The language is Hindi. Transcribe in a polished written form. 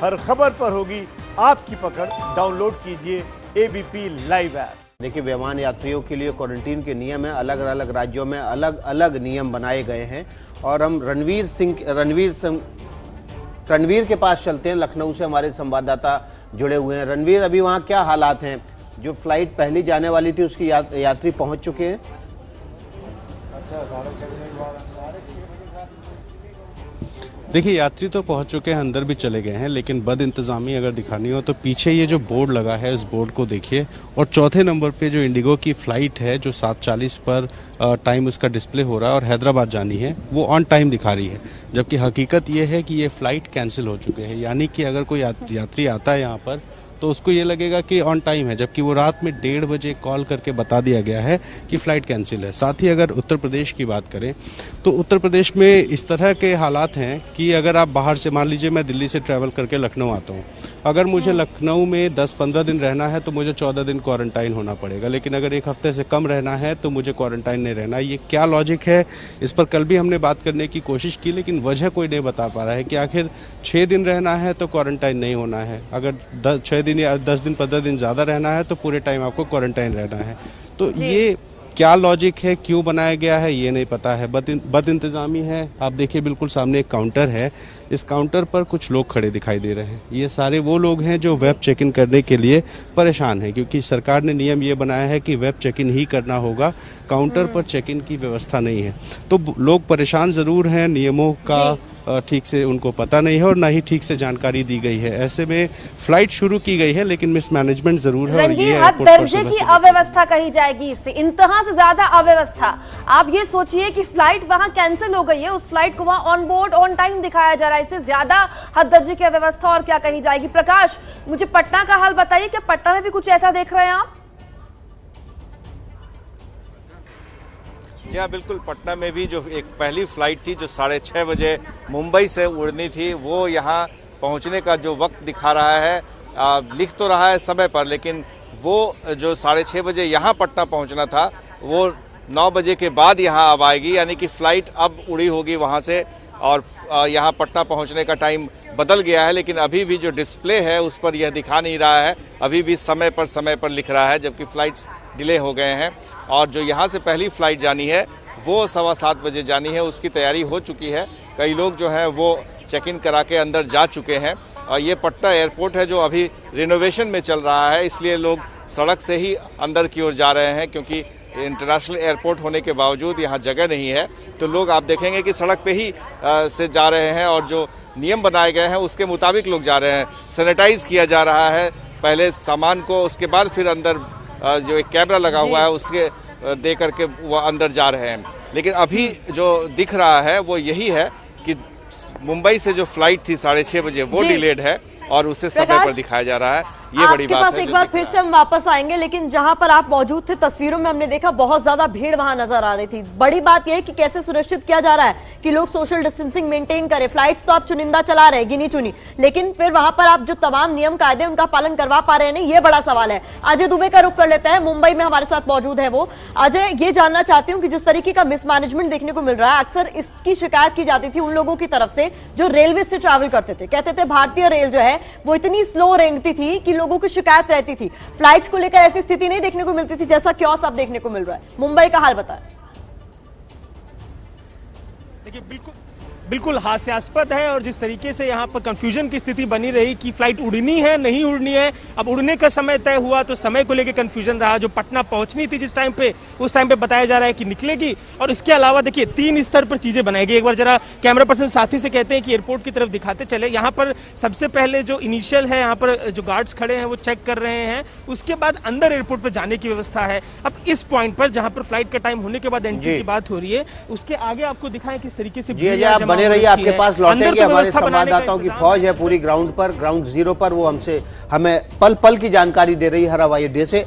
हर खबर पर होगी आपकी पकड़। डाउनलोड कीजिए एबीपी लाइव ऐप। देखिए, विमान यात्रियों के लिए क्वारंटीन के नियम है, अलग अलग राज्यों में अलग अलग नियम बनाए गए हैं। और हम रणवीर के पास चलते हैं। लखनऊ से हमारे संवाददाता जुड़े हुए हैं। रणवीर, अभी वहाँ क्या हालात हैं? जो फ्लाइट पहली जाने वाली थी उसकी यात्री पहुँच चुके हैं? देखिए, यात्री तो पहुंच चुके हैं, अंदर भी चले गए हैं, लेकिन बद इंतजामी अगर दिखानी हो तो पीछे ये जो बोर्ड लगा है इस बोर्ड को देखिए। और चौथे नंबर पे जो इंडिगो की फ्लाइट है जो 7:40 पर टाइम उसका डिस्प्ले हो रहा है और हैदराबाद जानी है, वो ऑन टाइम दिखा रही है, जबकि हकीकत ये है कि ये फ्लाइट कैंसिल हो चुके हैं। यानी कि अगर कोई यात्री आता है यहाँ पर तो उसको ये लगेगा कि ऑन टाइम है, जबकि वो रात में 1:30 बजे कॉल करके बता दिया गया है कि फ्लाइट कैंसिल है। साथ ही अगर उत्तर प्रदेश की बात करें तो उत्तर प्रदेश में इस तरह के हालात हैं कि अगर आप बाहर से, मान लीजिए मैं दिल्ली से ट्रैवल करके लखनऊ आता हूँ, अगर मुझे लखनऊ में 10-15 दिन रहना है तो मुझे 14 दिन क्वारंटाइन होना पड़ेगा, लेकिन अगर 1 हफ्ते से कम रहना है तो मुझे क्वारंटाइन नहीं रहना। ये क्या लॉजिक है, इस पर कल भी हमने बात करने की कोशिश की, लेकिन वजह कोई नहीं बता पा रहा है कि आखिर 6 दिन रहना है तो क्वारंटाइन नहीं होना है, अगर 6 दिन या 10 दिन 15 दिन ज़्यादा रहना है तो पूरे टाइम आपको क्वारंटाइन रहना है। तो ये क्या लॉजिक है, क्यों बनाया गया है, ये नहीं पता है। बद इंतजामी है। आप देखिए, बिल्कुल सामने एक काउंटर है, इस काउंटर पर कुछ लोग खड़े दिखाई दे रहे हैं। ये सारे वो लोग हैं जो वेब चेक इन करने के लिए परेशान हैं, क्योंकि सरकार ने नियम ये बनाया है कि वेब चेक इन ही करना होगा, काउंटर पर चेक इन की व्यवस्था नहीं है। तो लोग परेशान जरूर हैं, नियमों का ठीक से उनको पता नहीं है और ना ही ठीक से जानकारी दी गई है। ऐसे में फ्लाइट शुरू की गई है, लेकिन मिसमैनेजमेंट जरूर है। और ये हद दर्जे की अव्यवस्था कही जाएगी इससे, इंतहा से ज्यादा अव्यवस्था। आप ये सोचिए कि फ्लाइट वहां कैंसिल हो गई है, उस फ्लाइट को वहां ऑन बोर्ड ऑन टाइम दिखाया जा रहा है, इससे ज्यादा हद दर्जे की अव्यवस्था और क्या कही जाएगी। प्रकाश, मुझे पटना का हाल बताइए, क्या पटना में भी कुछ ऐसा देख रहे हैं आप? जी हाँ, बिल्कुल। पटना में भी जो एक पहली फ्लाइट थी जो 6:30 बजे मुंबई से उड़नी थी, वो यहाँ पहुँचने का जो वक्त दिखा रहा है, लिख तो रहा है समय पर, लेकिन वो जो 6:30 बजे यहाँ पटना पहुँचना था वो 9 बजे के बाद यहाँ अब आएगी। यानी कि फ्लाइट अब उड़ी होगी वहाँ से और यहाँ पटना पहुँचने का टाइम बदल गया है। लेकिन अभी भी जो डिस्प्ले है उस पर यह दिखा नहीं रहा है, अभी भी समय पर लिख रहा है, जबकि फ्लाइट्स डिले हो गए हैं। और जो यहाँ से पहली फ्लाइट जानी है वो 7:15 बजे जानी है, उसकी तैयारी हो चुकी है। कई लोग जो हैं वो चेक इन करा के अंदर जा चुके हैं। और ये पटना एयरपोर्ट है जो अभी रिनोवेशन में चल रहा है, इसलिए लोग सड़क से ही अंदर की ओर जा रहे हैं, क्योंकि इंटरनेशनल एयरपोर्ट होने के बावजूद यहाँ जगह नहीं है। तो लोग आप देखेंगे कि सड़क पे ही से जा रहे हैं और जो नियम बनाए गए हैं उसके मुताबिक लोग जा रहे हैं। सैनिटाइज किया जा रहा है पहले सामान को, उसके बाद फिर अंदर जो एक कैमरा लगा हुआ है उसके दे करके वो अंदर जा रहे हैं। लेकिन अभी जो दिख रहा है वो यही है कि मुंबई से जो फ्लाइट थी 6:30 बजे वो डिलेड है और उसे समय पर दिखाया जा रहा है। ये बड़ी बात है। आपके पास एक बार फिर से हम वापस आएंगे, लेकिन जहां पर आप मौजूद थे तस्वीरों में हमने देखा बहुत ज्यादा भीड़ वहां नजर आ रही थी। बड़ी बात यह है कि कैसे सुनिश्चित किया जा रहा है कि लोग सोशल डिस्टेंसिंग मेंटेन करें। फ्लाइट्स तो आप चुनिंदा चला रहे हैं, गिनी चुनी, लेकिन फिर वहां पर आप जो तमाम नियम कायदे उनका पालन करवा पा रहे हैं नहीं, ये बड़ा सवाल है। अजय दुबे का रुख कर लेते हैं, मुंबई में हमारे साथ मौजूद है वो। अजय, ये जानना चाहती हूँ कि जिस तरीके का मिसमैनेजमेंट देखने को मिल रहा है, अक्सर इसकी शिकायत की जाती थी उन लोगों की तरफ से जो रेलवे से ट्रैवल करते थे। कहते थे भारतीय रेल जो है वो इतनी स्लो रेंगती थी कि लोगों की शिकायत रहती थी। फ्लाइट्स को लेकर ऐसी स्थिति नहीं देखने को मिलती थी जैसा क्योस अब देखने को मिल रहा है। मुंबई का हाल बताएं। देखिए, बिल्कुल हास्यास्पद है। और जिस तरीके से यहाँ पर कंफ्यूजन की स्थिति बनी रही कि फ्लाइट उड़नी है नहीं उड़नी है, अब उड़ने का समय तय हुआ तो समय को लेकर कंफ्यूजन रहा। जो पटना पहुंचनी थी जिस टाइम पे, उस टाइम पे बताया जा रहा है कि निकलेगी। और इसके अलावा देखिए 3 स्तर पर चीजें बनाई गई। एक बार जरा कैमरा पर्सन साथी से कहते हैं कि एयरपोर्ट की तरफ दिखाते चले। यहाँ पर सबसे पहले जो इनिशियल है, यहाँ पर जो गार्ड्स खड़े हैं वो चेक कर रहे हैं, उसके बाद अंदर एयरपोर्ट पर जाने की व्यवस्था है। अब इस पॉइंट पर जहाँ पर फ्लाइट का टाइम होने के बाद एंट्री की बात हो रही है, उसके आगे आपको दिखाएं किस तरीके से बने रहिए, आपके पास लौटेंगे। हमारे संवाददाताओं की फौज है पूरी ग्राउंड पर, ग्राउंड जीरो पर, वो हमें पल पल की जानकारी दे रही है हर हवाई अड्डे से।